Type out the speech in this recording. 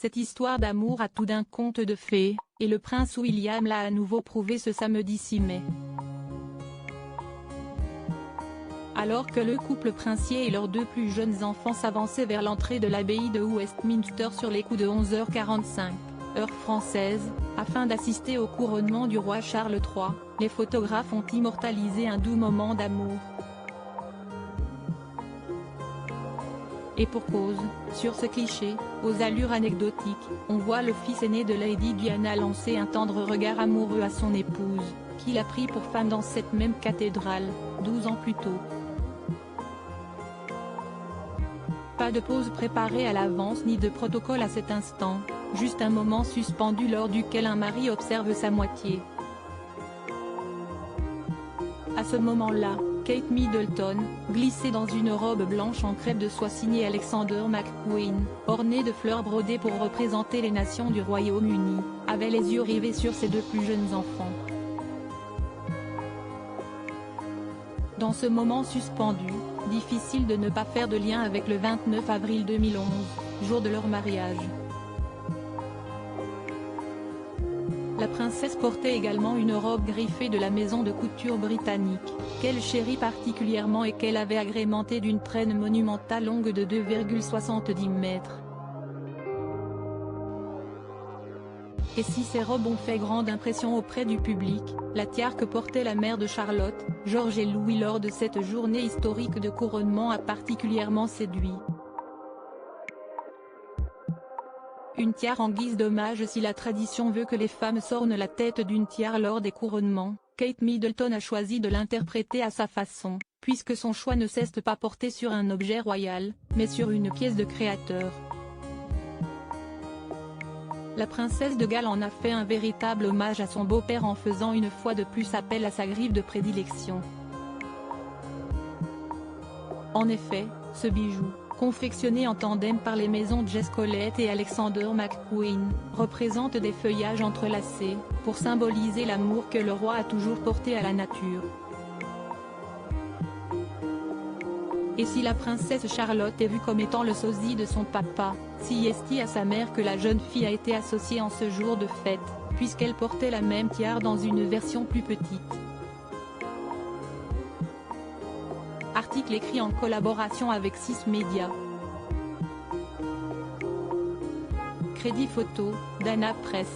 Cette histoire d'amour a tout d'un conte de fées, et le prince William l'a à nouveau prouvé ce samedi 6 mai. Alors que le couple princier et leurs 2 plus jeunes enfants s'avançaient vers l'entrée de l'abbaye de Westminster sur les coups de 11h45, heure française, afin d'assister au couronnement du roi Charles III, les photographes ont immortalisé un doux moment d'amour. Et pour cause, sur ce cliché, aux allures anecdotiques, on voit le fils aîné de Lady Diana lancer un tendre regard amoureux à son épouse, qu'il a pris pour femme dans cette même cathédrale, 12 ans plus tôt. Pas de pause préparée à l'avance ni de protocole à cet instant, juste un moment suspendu lors duquel un mari observe sa moitié. À ce moment-là, Kate Middleton, glissée dans une robe blanche en crêpe de soie signée Alexander McQueen, ornée de fleurs brodées pour représenter les nations du Royaume-Uni, avait les yeux rivés sur ses 2 plus jeunes enfants. Dans ce moment suspendu, difficile de ne pas faire de lien avec le 29 avril 2011, jour de leur mariage. La princesse portait également une robe griffée de la maison de couture britannique, qu'elle chérit particulièrement et qu'elle avait agrémentée d'une traîne monumentale longue de 2,70 mètres. Et si ces robes ont fait grande impression auprès du public, la tiare que portait la mère de Charlotte, George et Louis lors de cette journée historique de couronnement a particulièrement séduit. Une tiare en guise d'hommage. Si la tradition veut que les femmes s'ornent la tête d'une tiare lors des couronnements, Kate Middleton a choisi de l'interpréter à sa façon, puisque son choix ne cesse pas porté sur un objet royal, mais sur une pièce de créateur. La princesse de Galles en a fait un véritable hommage à son beau-père en faisant une fois de plus appel à sa griffe de prédilection. En effet, ce bijou, confectionné en tandem par les maisons Jess Collett et Alexander McQueen, représente des feuillages entrelacés, pour symboliser l'amour que le roi a toujours porté à la nature. Et si la princesse Charlotte est vue comme étant le sosie de son papa, si est-il à sa mère que la jeune fille a été associée en ce jour de fête, puisqu'elle portait la même tiare dans une version plus petite. Article écrit en collaboration avec 6 médias. Crédit photo, Dana Press.